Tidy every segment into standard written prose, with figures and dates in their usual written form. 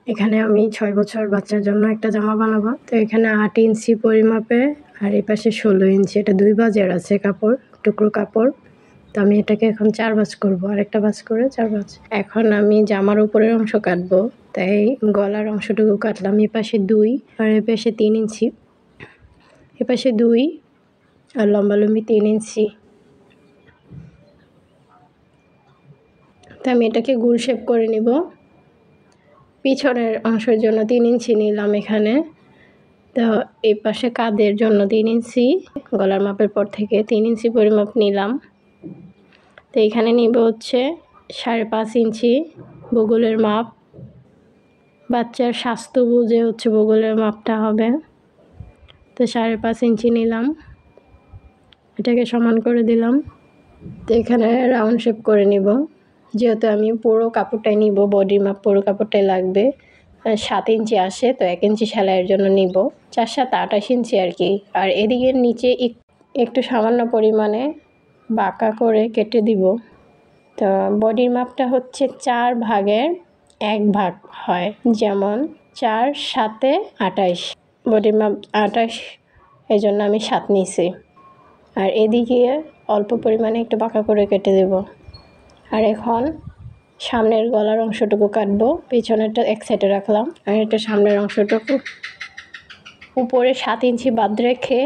এখানে আমি 6 বছর বাচ্চার জন্য একটা জামা বানাবো। তো এখানে 8 ইঞ্চি পরিমাপে আর এই পাশে 16 ইঞ্চি, এটা 2 ভাঁজের আছে কাপড়, টুকরো কাপড়। তো আমি এটাকে এখন 4 ভাঁজ করবো, আর একটা ভাঁজ করে 4 ভাঁজ। এখন আমি জামার উপরের অংশ কাটবো, তাই গলার অংশটুকু কাটলাম। এ পাশে 2 আর এ পাশে 3 ইঞ্চি, এ পাশে 2 আর লম্বালম্বি 3 ইঞ্চি। তো আমি এটাকে গোল শেপ করে নিব। পিছনের অংশের জন্য 3 ইঞ্চি নিলাম এখানে। তো এই পাশে কাঁধের জন্য 3 ইঞ্চি, গলার মাপের পর থেকে 3 ইঞ্চি পরিমাপ নিলাম। তো এখানে নিব হচ্ছে 5.5 ইঞ্চি বগলের মাপ। বাচ্চার স্বাস্থ্য বুঝে হচ্ছে বগলের মাপটা হবে। তো 5.5 ইঞ্চি নিলাম, এটাকে সমান করে দিলাম। তো এখানে রাউন্ড শেপ করে নিব, যেহেতু আমি পুরো কাপড়টাই নিব, বডির মাপ পুরো কাপড়টাই লাগবে। 7 ইঞ্চি আসে, তো 1 ইঞ্চি সেলাইয়ের জন্য নিব। 4 7 28 ইঞ্চি আর কি। আর এদিকের নিচে একটু সামান্য পরিমাণে বাঁকা করে কেটে দিব। তো বডির মাপটা হচ্ছে 4 ভাগের 1 ভাগ হয়, যেমন 4 7 28, বডির মাপ 28, এই জন্য আমি 7 নিছি। আর এদিকে অল্প পরিমাণে একটু বাঁকা করে কেটে দেব। আর এখন সামনের গলার অংশটুকু কাটবো, পেছনেরটা এক সাইডে রাখলাম। আর এটা সামনের অংশটুকু উপরে 7 ইঞ্চি বাদ রেখে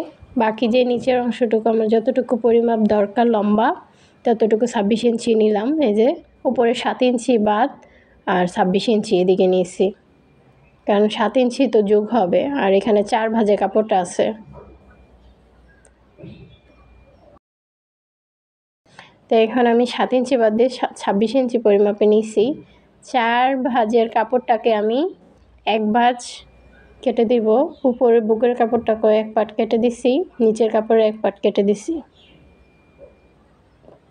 বাকি যে নিচের অংশটুকু আমার যতটুকু পরিমাপ দরকার লম্বা, ততটুকু 26 ইঞ্চি নিলাম। এই যে উপরে 7 ইঞ্চি বাদ আর 26 ইঞ্চি এদিকে নিয়েছি, কারণ 7 ইঞ্চি তো যোগ হবে, আর এখানে 4 ভাঁজে কাপড়টা আছে। তো এখন আমি 7 ইঞ্চি বাদ দিয়ে 26 ইঞ্চি পরিমাপে নিয়েছি। 4 ভাঁজের কাপড়টাকে আমি 1 ভাঁজ কেটে দিব। উপরে বুকের কাপড়টাকে 1 পাট কেটে দিছি, নিচের কাপড়ে 1 পাট কেটে দিছি।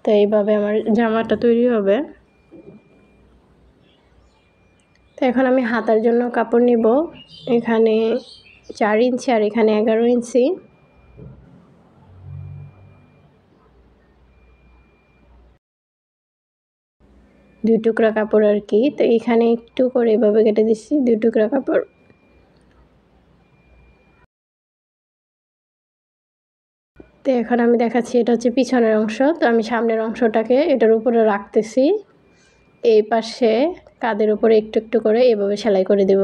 তো এইভাবে আমার জামাটা তৈরি হবে। তো এখন আমি হাতার জন্য কাপড় নিব, এখানে 4 ইঞ্চি আর এখানে 11 ইঞ্চি। দুই টুকরা কাপড় আর কি। তো এখানে একটু করে এভাবে কেটে দিচ্ছি 2 টুকরা কাপড়। তো এখন আমি দেখাচ্ছি, এটা হচ্ছে পিছনের অংশ। তো আমি সামনের অংশটাকে এটার উপরে রাখতেছি, এই পাশে কাঁধের উপরে একটু একটু করে এভাবে সেলাই করে দেব।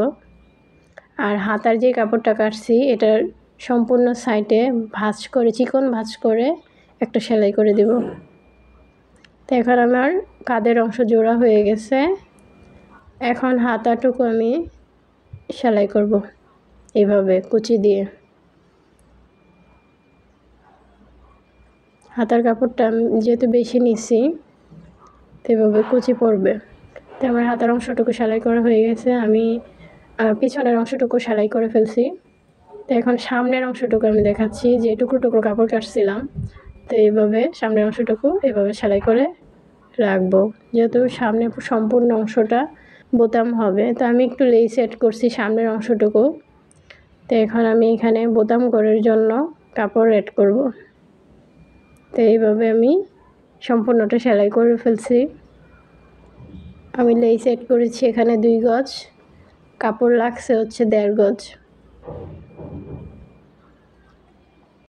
আর হাতার যে কাপড়টা কাটছি এটার সম্পূর্ণ সাইডে ভাঁজ করে, চিকন ভাঁজ করে একটা সেলাই করে দেব। তো এখন আমার কাঁধের অংশ জোড়া হয়ে গেছে। এখন হাতাটুকু আমি সেলাই করব এইভাবে কুচি দিয়ে। হাতার কাপড়টা আমি যেহেতু বেশি নিছি, তো এভাবে কুচি পড়বে। তো আমার হাতার অংশটুকু সেলাই করা হয়ে গেছে, আমি পিছনের অংশটুকু সেলাই করে ফেলছি। তো এখন সামনের অংশটুকু আমি দেখাচ্ছি, যে টুকরো টুকরো কাপড় কাটছিলাম, তো এইভাবে সামনের অংশটুকু এভাবে সেলাই করে রাখবো। যেহেতু সামনে সম্পূর্ণ অংশটা বোতাম হবে, তো আমি একটু লেস সেট করছি সামনের অংশটুকু। তো এখন আমি এখানে বোতাম করার জন্য কাপড় অ্যাড করব। তো এইভাবে আমি সম্পূর্ণটা সেলাই করে ফেলছি। আমি লেস সেট করেছি এখানে 2 গজ, কাপড় লাগছে হচ্ছে 1.5 গজ।